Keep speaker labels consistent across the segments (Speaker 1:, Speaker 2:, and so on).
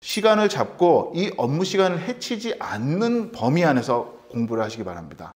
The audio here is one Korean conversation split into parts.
Speaker 1: 시간을 잡고 이 업무 시간을 해치지 않는 범위 안에서 공부를 하시기 바랍니다.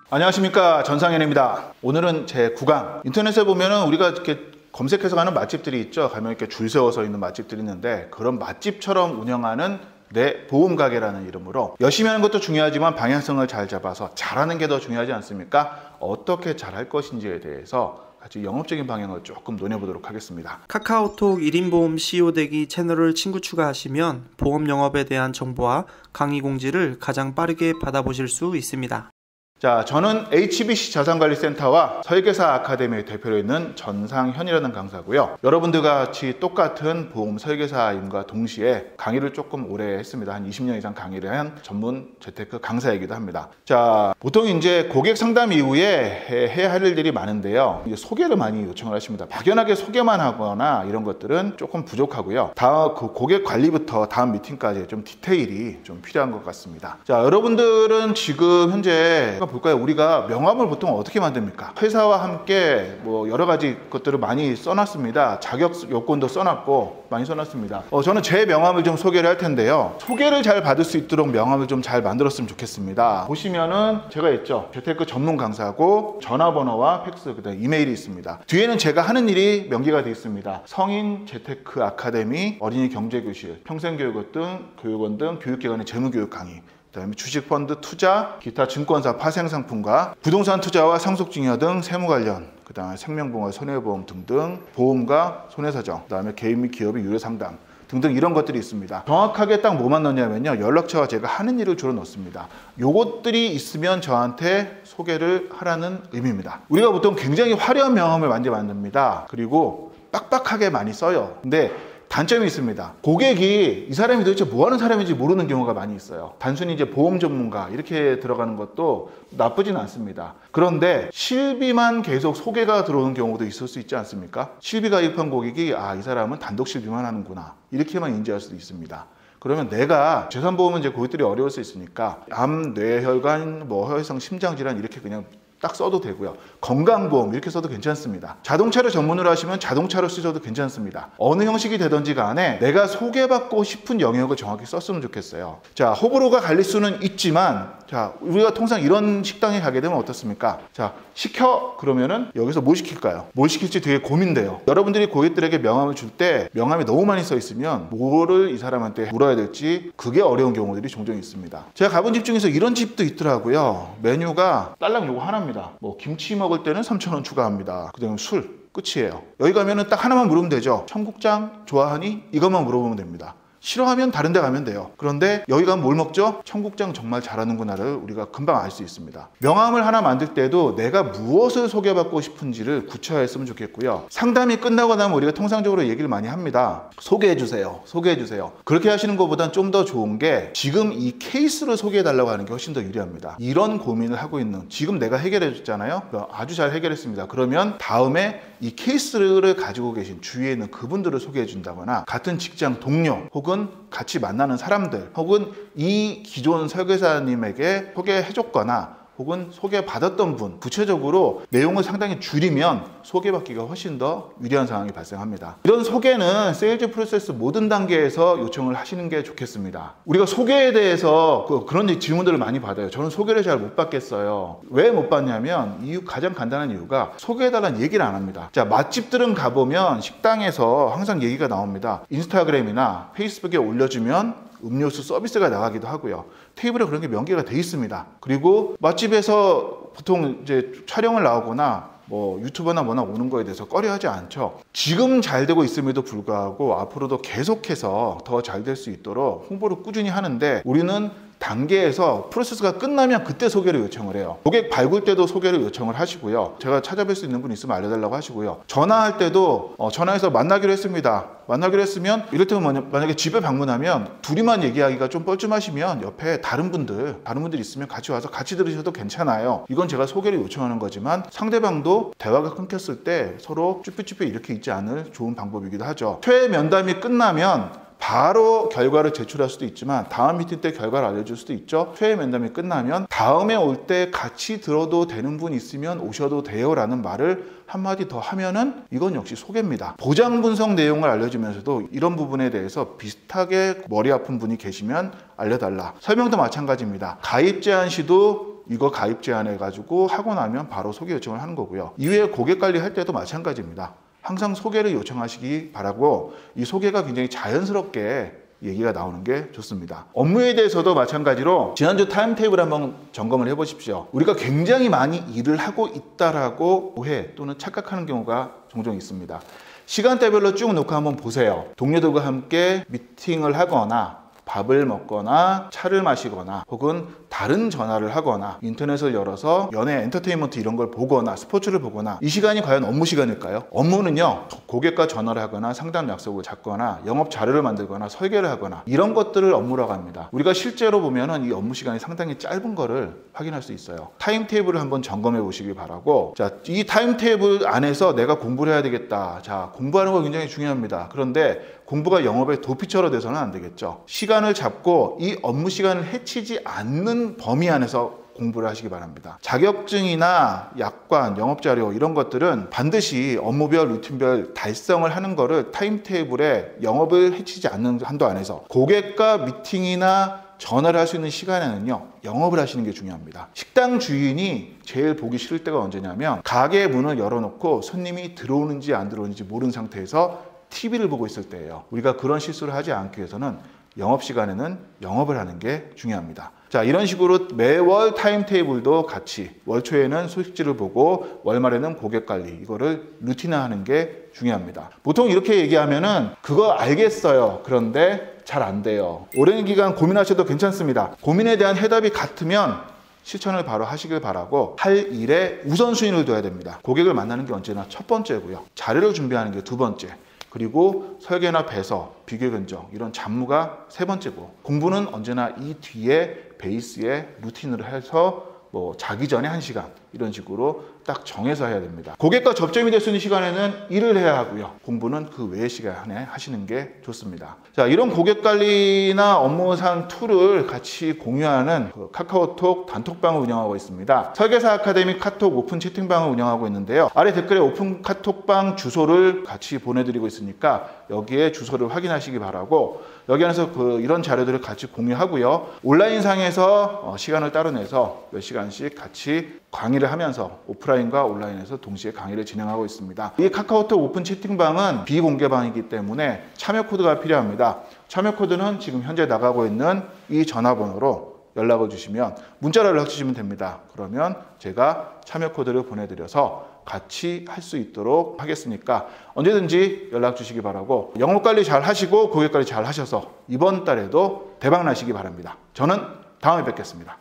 Speaker 1: 안녕하십니까, 전상현입니다. 오늘은 제 9강. 인터넷에 보면은 우리가 이렇게 검색해서 가는 맛집들이 있죠. 가면 이렇게 줄 세워서 있는 맛집들이 있는데, 그런 맛집처럼 운영하는 내 보험 가게라는 이름으로 열심히 하는 것도 중요하지만 방향성을 잘 잡아서 잘하는 게 더 중요하지 않습니까? 어떻게 잘할 것인지에 대해서 같이 영업적인 방향을 조금 논해보도록 하겠습니다.
Speaker 2: 카카오톡 1인 보험 CEO 되기 채널을 친구 추가하시면 보험 영업에 대한 정보와 강의 공지를 가장 빠르게 받아보실 수 있습니다.
Speaker 1: 자, 저는 HBC 자산관리센터와 설계사 아카데미의 대표로 있는 전상현이라는 강사고요. 여러분들과 같이 똑같은 보험 설계사임과 동시에 강의를 조금 오래 했습니다. 한 20년 이상 강의를 한 전문 재테크 강사이기도 합니다. 자, 보통 이제 고객 상담 이후에 해야 할 일들이 많은데요. 이제 소개를 많이 요청을 하십니다. 막연하게 소개만 하거나 이런 것들은 조금 부족하고요. 다음 그 고객 관리부터 다음 미팅까지 좀 디테일이 좀 필요한 것 같습니다. 자, 여러분들은 지금 현재 볼까요? 우리가 명함을 보통 어떻게 만듭니까? 회사와 함께 뭐 여러 가지 것들을 많이 써놨습니다. 자격 요건도 써놨고 많이 써놨습니다. 저는 제 명함을 좀 소개를 할 텐데요. 소개를 잘 받을 수 있도록 명함을 좀 잘 만들었으면 좋겠습니다. 보시면은 제가 있죠. 재테크 전문 강사고 전화번호와 팩스, 그다음 이메일이 있습니다. 뒤에는 제가 하는 일이 명기가 되어 있습니다. 성인 재테크 아카데미, 어린이 경제교실, 평생교육원 등 교육기관의 재무교육 강의, 그다음에 주식펀드 투자, 기타 증권사 파생상품과 부동산 투자와 상속증여 등 세무 관련, 그다음에 생명보험, 손해보험 등등 보험과 손해사정, 그다음에 개인 및 기업의 유료상담 등등 이런 것들이 있습니다. 정확하게 딱 뭐만 넣냐면요, 연락처와 제가 하는 일을 주로 넣습니다. 요것들이 있으면 저한테 소개를 하라는 의미입니다. 우리가 보통 굉장히 화려한 명함을 많이 만듭니다. 그리고 빡빡하게 많이 써요. 근데 단점이 있습니다. 고객이 이 사람이 도대체 뭐 하는 사람인지 모르는 경우가 많이 있어요. 단순히 이제 보험 전문가 이렇게 들어가는 것도 나쁘진 않습니다. 그런데 실비만 계속 소개가 들어오는 경우도 있을 수 있지 않습니까? 실비 가입한 고객이 이 사람은 단독 실비만 하는구나, 이렇게만 인지할 수도 있습니다. 그러면 내가 재산보험은 이제 고객들이 어려울 수 있으니까 암, 뇌혈관, 혈성, 심장질환 이렇게 그냥 딱 써도 되고요. 건강보험 이렇게 써도 괜찮습니다. 자동차를 전문으로 하시면 자동차로 쓰셔도 괜찮습니다. 어느 형식이 되든지 간에 내가 소개받고 싶은 영역을 정확히 썼으면 좋겠어요. 자, 호불호가 갈릴 수는 있지만, 자, 우리가 통상 이런 식당에 가게 되면 어떻습니까? 자, 시켜 그러면은 여기서 뭐 시킬까요? 뭘 시킬지 되게 고민돼요. 여러분들이 고객들에게 명함을 줄 때 명함이 너무 많이 써 있으면 뭐를 이 사람한테 물어야 될지 그게 어려운 경우들이 종종 있습니다. 제가 가본 집 중에서 이런 집도 있더라고요. 메뉴가 딸랑 요거 하나입니다. 뭐 김치 먹을 때는 3,000원 추가합니다. 그다음에 술 끝이에요. 여기 가면은 딱 하나만 물으면 되죠. 청국장 좋아하니? 이것만 물어보면 됩니다. 싫어하면 다른 데 가면 돼요. 그런데 여기 가면 뭘 먹죠? 청국장 정말 잘하는구나를 우리가 금방 알 수 있습니다. 명함을 하나 만들 때도 내가 무엇을 소개받고 싶은지를 구체화했으면 좋겠고요. 상담이 끝나고 나면 우리가 통상적으로 얘기를 많이 합니다. 소개해주세요. 소개해주세요. 그렇게 하시는 것보단 좀 더 좋은 게 지금 이 케이스를 소개해달라고 하는 게 훨씬 더 유리합니다. 이런 고민을 하고 있는, 지금 내가 해결해줬잖아요. 아주 잘 해결했습니다. 그러면 다음에 이 케이스를 가지고 계신 주위에 있는 그분들을 소개해준다거나, 같은 직장 동료 혹은 같이 만나는 사람들, 혹은 이 기존 설계사님에게 소개해줬거나 혹은 소개받았던 분, 구체적으로 내용을 상당히 줄이면 소개받기가 훨씬 더 유리한 상황이 발생합니다. 이런 소개는 세일즈 프로세스 모든 단계에서 요청을 하시는 게 좋겠습니다. 우리가 소개에 대해서 그런 질문들을 많이 받아요. 저는 소개를 잘 못 받겠어요. 왜 못 받냐면 가장 간단한 이유가 소개해달라는 얘기를 안 합니다. 자, 맛집들은 가보면 식당에서 항상 얘기가 나옵니다. 인스타그램이나 페이스북에 올려주면 음료수 서비스가 나가기도 하고요. 테이블에 그런 게 명기가 돼 있습니다. 그리고 맛집에서 보통 이제 촬영을 나오거나 뭐 유튜버나 뭐나 오는 거에 대해서 꺼려하지 않죠. 지금 잘 되고 있음에도 불구하고 앞으로도 계속해서 더 잘 될 수 있도록 홍보를 꾸준히 하는데, 우리는 단계에서 프로세스가 끝나면 그때 소개를 요청을 해요. 고객 발굴 때도 소개를 요청을 하시고요. 제가 찾아뵐 수 있는 분 있으면 알려달라고 하시고요. 전화할 때도 전화해서 만나기로 했습니다. 만나기로 했으면, 이를테면 만약에 집에 방문하면 둘이만 얘기하기가 좀 뻘쭘하시면 옆에 다른 분들 있으면 같이 와서 같이 들으셔도 괜찮아요. 이건 제가 소개를 요청하는 거지만 상대방도 대화가 끊겼을 때 서로 쭈뼛쭈뼛 이렇게 있지 않을 좋은 방법이기도 하죠. 최 면담이 끝나면 바로 결과를 제출할 수도 있지만 다음 미팅 때 결과를 알려줄 수도 있죠. 최애 면담이 끝나면 다음에 올 때 같이 들어도 되는 분 있으면 오셔도 돼요 라는 말을 한마디 더 하면은 이건 역시 소개입니다. 보장 분석 내용을 알려주면서도 이런 부분에 대해서 비슷하게 머리 아픈 분이 계시면 알려달라. 설명도 마찬가지입니다. 가입 제한 시도 이거 가입 제한해가지고 하고 나면 바로 소개 요청을 하는 거고요. 이외에 고객 관리할 때도 마찬가지입니다. 항상 소개를 요청하시기 바라고 이 소개가 굉장히 자연스럽게 얘기가 나오는 게 좋습니다. 업무에 대해서도 마찬가지로 지난주 타임테이블 한번 점검을 해보십시오. 우리가 굉장히 많이 일을 하고 있다라고 오해 또는 착각하는 경우가 종종 있습니다. 시간대별로 쭉 놓고 한번 보세요. 동료들과 함께 미팅을 하거나 밥을 먹거나 차를 마시거나 혹은 다른 전화를 하거나 인터넷을 열어서 연예 엔터테인먼트 이런 걸 보거나 스포츠를 보거나 이 시간이 과연 업무 시간일까요? 업무는요, 고객과 전화를 하거나 상담 약속을 잡거나 영업 자료를 만들거나 설계를 하거나 이런 것들을 업무라고 합니다. 우리가 실제로 보면은 이 업무 시간이 상당히 짧은 거를 확인할 수 있어요. 타임테이블을 한번 점검해 보시기 바라고, 자, 이 타임테이블 안에서 내가 공부를 해야 되겠다. 자, 공부하는 거 굉장히 중요합니다. 그런데 공부가 영업의 도피처로 돼서는 안 되겠죠. 시간을 잡고 이 업무 시간을 해치지 않는 범위 안에서 공부를 하시기 바랍니다. 자격증이나 약관, 영업자료 이런 것들은 반드시 업무별, 루틴별 달성을 하는 거를 타임테이블에 영업을 해치지 않는 한도 안에서 고객과 미팅이나 전화를 할 수 있는 시간에는요, 영업을 하시는 게 중요합니다. 식당 주인이 제일 보기 싫을 때가 언제냐면 가게 문을 열어놓고 손님이 들어오는지 안 들어오는지 모르는 상태에서 TV를 보고 있을 때예요. 우리가 그런 실수를 하지 않기 위해서는 영업시간에는 영업을 하는 게 중요합니다. 자, 이런 식으로 매월 타임테이블도 같이 월 초에는 소식지를 보고 월 말에는 고객관리, 이거를 루틴화하는 게 중요합니다. 보통 이렇게 얘기하면은 그거 알겠어요. 그런데 잘 안 돼요. 오랜 기간 고민하셔도 괜찮습니다. 고민에 대한 해답이 같으면 실천을 바로 하시길 바라고, 할 일에 우선순위를 둬야 됩니다. 고객을 만나는 게 언제나 첫 번째고요. 자료를 준비하는 게 두 번째. 그리고 설계나 배서, 비교 견적 이런 잡무가 세 번째고, 공부는 언제나 이 뒤에 베이스에 루틴으로 해서 자기 전에 1시간 이런 식으로 딱 정해서 해야 됩니다. 고객과 접점이 될 수 있는 시간에는 일을 해야 하고요. 공부는 그 외의 시간에 하시는 게 좋습니다. 자, 이런 고객 관리나 업무상 툴을 같이 공유하는 카카오톡 단톡방을 운영하고 있습니다. 설계사 아카데미 카톡 오픈 채팅방을 운영하고 있는데요. 아래 댓글에 오픈 카톡방 주소를 같이 보내드리고 있으니까 여기에 주소를 확인하시기 바라고, 여기 안에서 이런 자료들을 같이 공유하고요. 온라인상에서 시간을 따로 내서 몇 시간씩 같이 강의를 하면서 오프라인과 온라인에서 동시에 강의를 진행하고 있습니다. 이 카카오톡 오픈 채팅방은 비공개방이기 때문에 참여 코드가 필요합니다. 참여 코드는 지금 현재 나가고 있는 이 전화번호로 연락을 주시면, 문자로 연락 주시면 됩니다. 그러면 제가 참여 코드를 보내드려서 같이 할 수 있도록 하겠으니까 언제든지 연락 주시기 바라고, 영업 관리 잘 하시고 고객 관리 잘 하셔서 이번 달에도 대박 나시기 바랍니다. 저는 다음에 뵙겠습니다.